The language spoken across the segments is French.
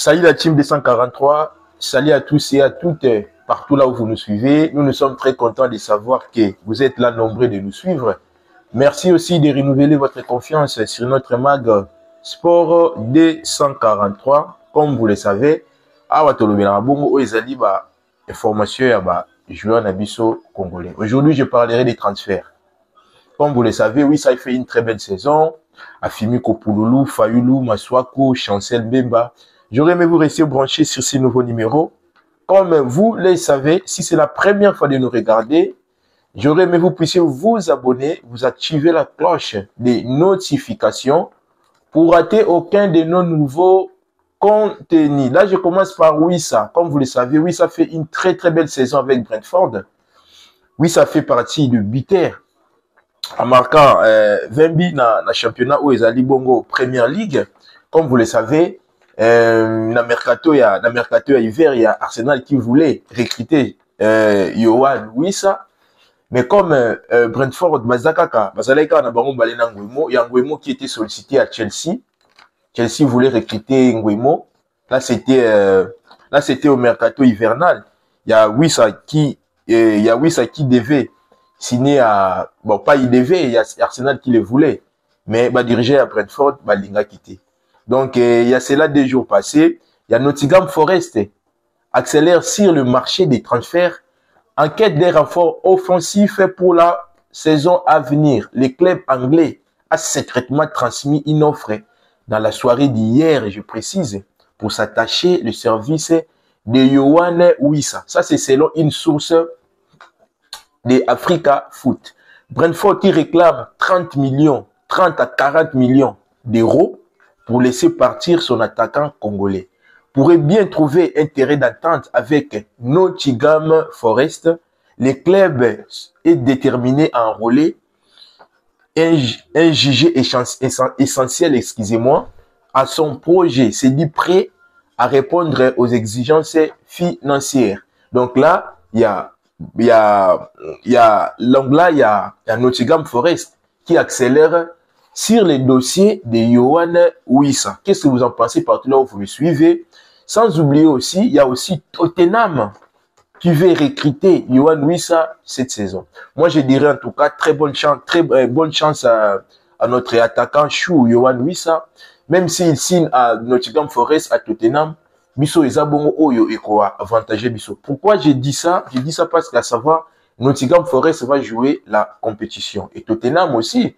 Salut la team 243, salut à tous et à toutes, partout là où vous nous suivez. Nous sommes très contents de savoir que vous êtes là nombreux de nous suivre. Merci aussi de renouveler votre confiance sur notre mag Sport 243. Comme vous le savez, information ya joueur Nabiso congolais. Aujourd'hui, je parlerai des transferts. Comme vous le savez, oui, ça a fait une très belle saison. Afimi Kopouloulou, Fayulu, Maswako, Chancel Bemba. J'aurais aimé vous rester branchés sur ces nouveaux numéros. Comme vous le savez, si c'est la première fois de nous regarder, j'aurais aimé vous puissiez vous abonner, vous activer la cloche des notifications pour rater aucun de nos nouveaux contenus. Là, je commence par Wissa. Comme vous le savez, Wissa fait une très très belle saison avec Brentford. Wissa fait partie du Bitter en marquant 20 buts dans le championnat où ils allaient Bongo Premier League. Comme vous le savez, dans le mercato hiver, il y a Arsenal qui voulait recruter Yohan Wissa. Mais comme Brentford, Bazakaka, Bazaleka, il y a Nguemo qui était sollicité à Chelsea. Chelsea voulait recruter Nguemo. Là, c'était au mercato hivernal. Il y a Wissa qui devait signer à, bon, pas il devait, il y a Arsenal qui le voulait. Mais, diriger à Brentford, Linga quitté. Donc, il y a cela 2 jours passés. Il y a Nottingham Forest accélère sur le marché des transferts en quête des renforts offensifs pour la saison à venir. Le club anglais a secrètement transmis une offre dans la soirée d'hier, je précise, pour s'attacher le service de Yohan Wissa. Ça, c'est selon une source de Africa Foot. Brentford qui réclame 30 à 40 millions d'euros pour laisser partir son attaquant congolais. Pourrait bien trouver intérêt d'attente avec Nottingham Forest. Le club est déterminé à enrôler un jugé essentiel, à son projet. C'est dit prêt à répondre aux exigences financières. Donc là, il y a Nottingham Forest qui accélère sur les dossiers de Yohan Wissa. Qu'est-ce que vous en pensez partout là où vous me suivez? Sans oublier aussi, il y a aussi Tottenham qui veut recruter Yohan Wissa cette saison. Moi, je dirais en tout cas très bonne chance à notre attaquant chou Yohan Wissa. Même s'il signe à Nottingham Forest, à Tottenham, Biso Ezabongo Oyo Ekoa avantage Biso. Pourquoi j'ai dit ça? J'ai dit ça parce qu'à savoir, Nottingham Forest va jouer la compétition. Et Tottenham aussi,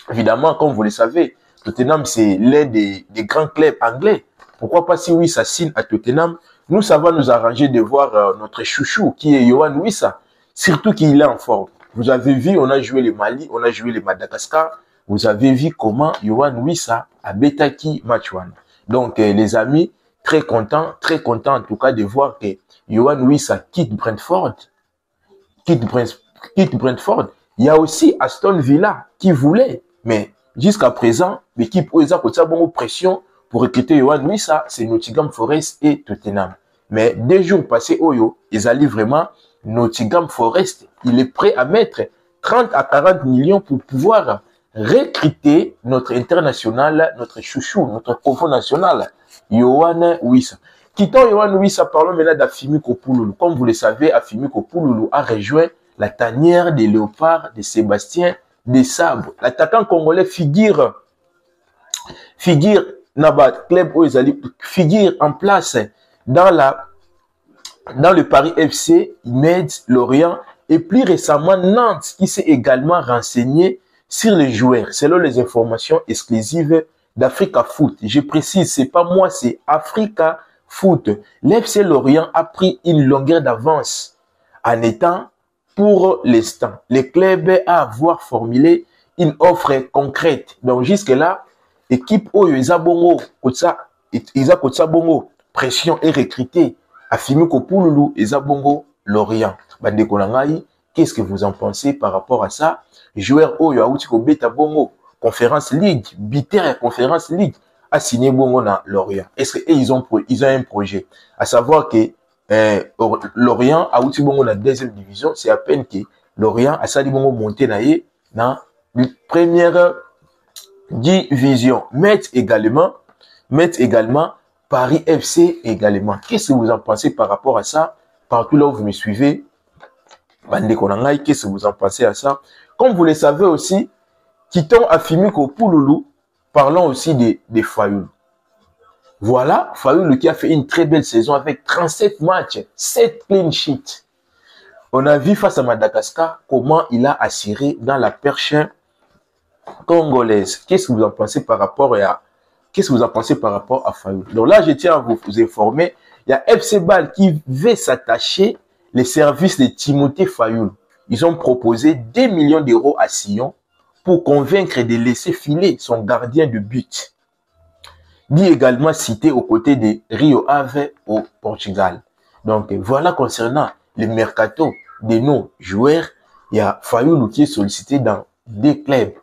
évidemment, comme vous le savez, Tottenham, c'est l'un des grands clubs anglais. Pourquoi pas si Wissa signe à Tottenham? Nous, ça va nous arranger de voir notre chouchou qui est Yohan Wissa. Surtout qu'il est en forme. Vous avez vu, on a joué le Mali, on a joué le Madagascar. Vous avez vu comment Yohan Wissa a bétaki match one. Donc, les amis, très content en tout cas de voir que Yohan Wissa quitte Brentford. Quitte Brentford. Il y a aussi Aston Villa qui voulait. Mais jusqu'à présent, l'équipe Oeza a bonne pression pour recruter Yohan Wissa, c'est Nottingham Forest et Tottenham. Mais 2 jours passés, Oyo, ils allaient vraiment Nottingham Forest. Il est prêt à mettre 30 à 40 millions pour pouvoir recruter notre international, notre chouchou, notre profond national, Yohan Wissa. Quittons Yohan Wissa, parlons maintenant d'Afimi Kopouloulou. Comme vous le savez, Afimi Kopouloulou a rejoint la tanière des léopards de Sébastien Desabre. L'attaquant congolais figure Nabat Club Oezali, figure en place dans le Paris FC, Metz, Lorient et plus récemment Nantes qui s'est également renseigné sur les joueurs selon les informations exclusives d'Africa Foot. Je précise, c'est pas moi, c'est Africa Foot. L'FC Lorient a pris une longueur d'avance en étant pour l'instant le club à avoir formulé une offre concrète. Donc jusque-là, équipe Oyo Ezabongo Bongo pression et recruté Afimi Kopouloulou Ezabongo Lorient. Bandeko nangai, qu'est-ce que vous en pensez par rapport à ça? Joueur Oyo Aoutiko Beta Bongo Conference League, Bitter Conference League a signé Bongo na Lorient. Est-ce que ils ont un projet? À savoir que Lorient Aouti Bongo na 2e division, c'est à peine que Lorient a sali Bongo monté na première division. Metz également Paris FC également. Qu'est-ce que vous en pensez par rapport à ça? Partout là où vous me suivez, Bande Konangai, qu'est-ce que vous en pensez à ça? Comme vous le savez aussi, quittons Afimi Kopouloulou, parlons aussi des Fayoulou. Voilà, Fayoulou qui a fait une très belle saison avec 37 matchs, 7 clean sheets. On a vu face à Madagascar comment il a assuré dans la perche congolaise. Qu'est-ce que vous en pensez par rapport à Fayoulou? Donc là, je tiens à vous informer, il y a FC Bâle qui veut s'attacher les services de Timothée Fayoulou. Ils ont proposé 2 millions d'euros à Sion pour convaincre de laisser filer son gardien de but. Dit également cité aux côtés de Rio Ave au Portugal. Donc voilà concernant le mercato de nos joueurs. Il y a Fayoulou qui est sollicité dans 2 clubs.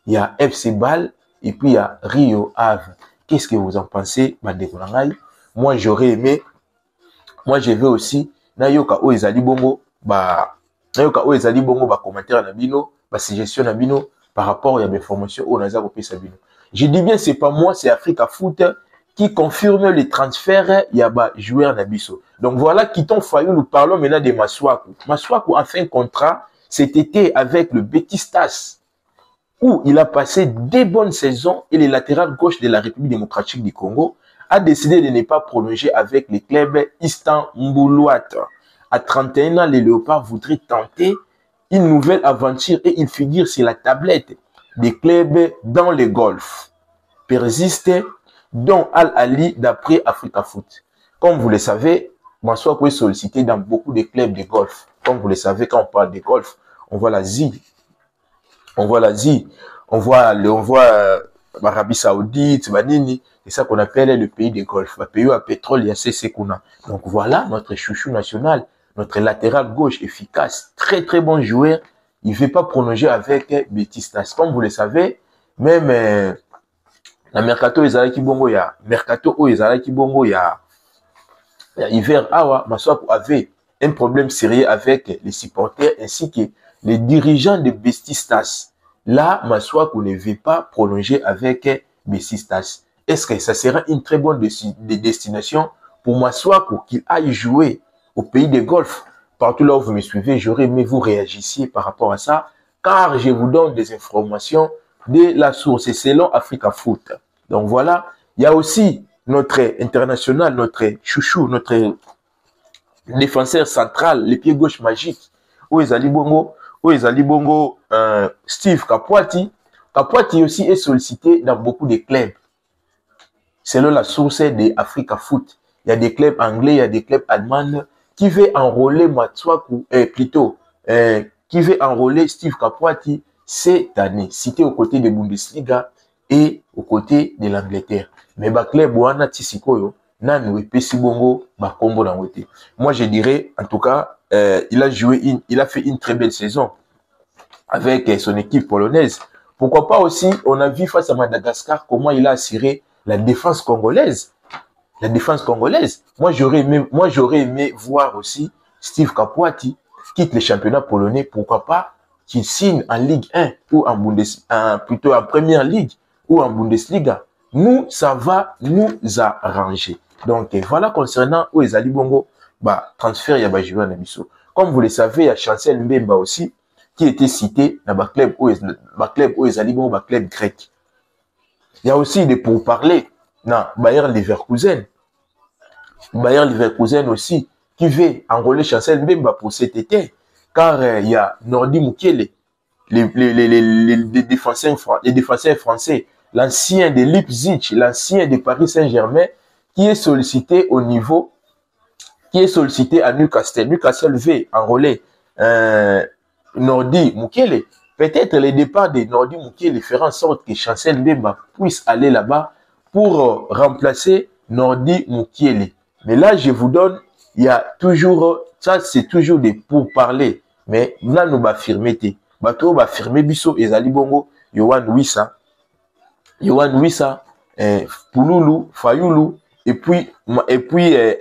Il y a FC Bâle et puis il y a Rio Ave. Qu'est-ce que vous en pensez, Bandeko? Moi, j'aurais aimé. Moi, je veux aussi. Nayoka o ezali bongo commentaire na bino, ba suggestion na bino par rapport à mes formations au Naza Kopesa bino. Je dis bien, c'est pas moi, c'est Africa Foot qui confirme les transferts, il y a ba joueur Nabiso. Donc voilà, quittons Fayoulou, nous parlons maintenant de Masuaku. Masuaku a fait un contrat cet été avec le Betis Stars, où il a passé 2 bonnes saisons et le latéral gauche de la République démocratique du Congo a décidé de ne pas prolonger avec les clubs istanboulois. À 31 ans, les Léopards voudraient tenter une nouvelle aventure et il figure sur la tablette des clubs dans le golf. Persiste, dont Al-Ali d'après Africa Foot. Comme vous le savez, Masuaku est sollicité dans beaucoup de clubs de golf. Comme vous le savez, quand on parle de golf, on voit l'Asie, on voit l'Arabie Saoudite, Manini. C'est ça qu'on appelle le pays des golf. Le pays à pétrole, il y a Sekuna. Donc voilà notre chouchou national, notre latéral gauche efficace, très très bon joueur. Il ne veut pas prolonger avec Betis Stars. Comme vous le savez, même la mercato ezalaki bongo ya hiver awa, Masuaku avait un problème sérieux avec les supporters ainsi que les dirigeants de Betis Stars. Là, Masuaku ne veut pas prolonger avec Betis Stars. Est-ce que ça sera une très bonne destination pour Masuaku qu'il aille jouer au pays des golf? Partout là où vous me suivez, j'aurais aimé vous réagissiez par rapport à ça, car je vous donne des informations de la source, et selon Africa Foot. Donc voilà, il y a aussi notre international, notre chouchou, notre défenseur central, les pieds gauche magique, Ezali Bongo, Steve Kapouati. Kapouati aussi est sollicité dans beaucoup de clubs. Selon la source de Africa Foot, il y a des clubs anglais, il y a des clubs allemands qui veulent enrôler Masuaku, qui veut enrôler Steve Kapouati cette année, cité aux côtés de Bundesliga et aux côtés de l'Angleterre. Mais ba club wana tisikoyo nanu epesi bongo ba kombo na ngote. Moi je dirais en tout cas il a fait une très belle saison avec son équipe polonaise. Pourquoi pas aussi, on a vu face à Madagascar comment il a assuré la défense congolaise. La défense congolaise. Moi, j'aurais aimé voir aussi Steve Kapouati quitte le championnat polonais. Pourquoi pas qu'il signe en Ligue 1 ou plutôt en Première Ligue ou en Bundesliga. Nous, ça va nous arranger. Donc, voilà concernant Ezali Bongo, transfert Yaba Joueur Nabiso. Comme vous le savez, il y a Chancel Mbemba aussi qui était cité dans le club Ezali Bongo, club grec. Il y a aussi des pourparlers dans Bayer Leverkusen. Bayer Leverkusen aussi, qui veut enrôler Chancel Mbemba pour cet été, car il y a Nordi Mukele, les défenseurs français, l'ancien de Leipzig, l'ancien de Paris Saint-Germain, qui est sollicité à Newcastle. Newcastle veut enrôler Nordi Mukele. Peut-être le départ de Nordi Mukele fera en sorte que Chancel Mbemba puisse aller là-bas pour remplacer Nordi Mukele. Mais là, je vous donne, il y a toujours, ça c'est toujours des pourparlers. Mais là, nous va firmer te. Bato va firmer biso Ezali Bongo, Yohan Wissa, Pouloulou, Fayoulou, et puis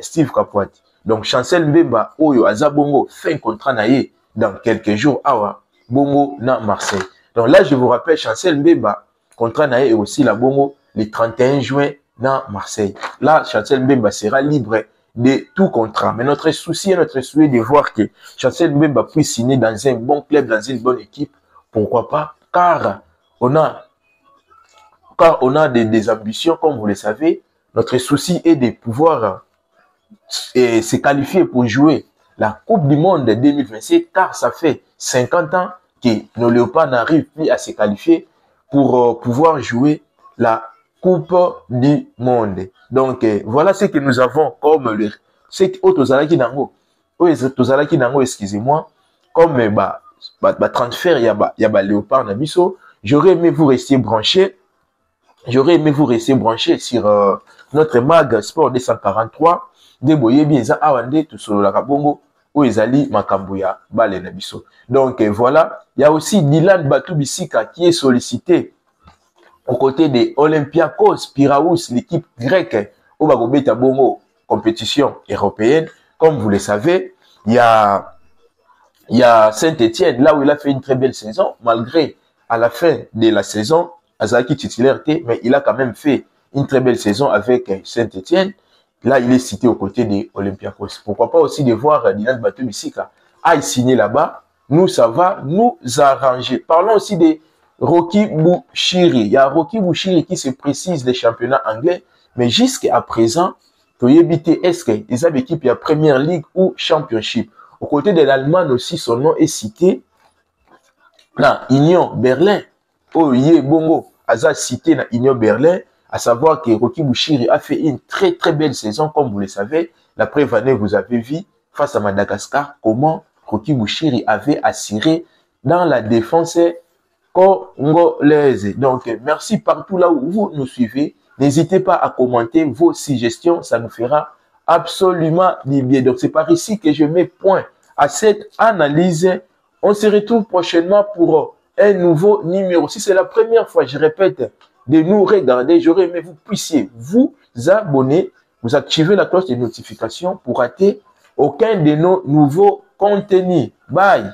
Steve Kapouati. Donc, Chancel Mbemba, Oyo Azabongo, fait un contrat naïe dans quelques jours, awa, Bongo na Marseille. Donc là, je vous rappelle, Chancel Mbemba, contrat naïe et aussi la Bongo, le 31 juin dans Marseille. Là, Chancel Mbemba sera libre de tout contrat. Mais notre souci et notre souhait de voir que Chancel Mbemba puisse signer dans un bon club, dans une bonne équipe. Pourquoi pas? Car on a des ambitions, comme vous le savez. Notre souci est de pouvoir se qualifier pour jouer la Coupe du Monde 2027, car ça fait 50 ans que nos léopards n'arrivent plus à se qualifier pour pouvoir jouer la Coupe du Monde. Donc, voilà ce que nous avons comme ce excusez-moi, comme transfert, il y a léopard na biso. J'aurais aimé vous rester branché. J'aurais aimé vous rester branché sur notre mag Sport 243. De boye bien za awande tout solo la kabongo ou ezali makambuya bale na biso. Donc voilà, il y a aussi Dylan Batubisika qui est sollicité aux côtés de Olympiakos Piraeus, l'équipe grecque au Bagobeta Bongo compétition européenne. Comme vous le savez, il y a Saint-Etienne là où il a fait une très belle saison malgré à la fin de la saison Azaki titulaire, mais il a quand même fait une très belle saison avec Saint-Etienne. Là, il est cité aux côtés des Olympiakos. Pourquoi pas aussi de voir Dylan Batubisika aille signer là-bas. Nous, ça va nous arranger. Parlons aussi de Rocky Bouchiri. Il y a Rocky Bouchiri qui se précise des championnats anglais, mais jusqu'à présent, est-ce que les équipes, il y a Premier League ou Championship. Aux côtés de l'Allemagne aussi, son nom est cité. Là, Union Berlin. Oh, Bongo, Aza cité dans Union Berlin. À savoir que Rocky Bouchiri a fait une très très belle saison, comme vous le savez. La preuve année, vous avez vu face à Madagascar comment Rocky Bouchiri avait assuré dans la défense congolaise. Donc, merci partout là où vous nous suivez. N'hésitez pas à commenter vos suggestions, ça nous fera absolument du bien. Donc, c'est par ici que je mets point à cette analyse. On se retrouve prochainement pour un nouveau numéro. Si c'est la première fois, je répète, de nous regarder, j'aurais aimé vous puissiez vous abonner, vous activer la cloche de notification pour rater aucun de nos nouveaux contenus. Bye!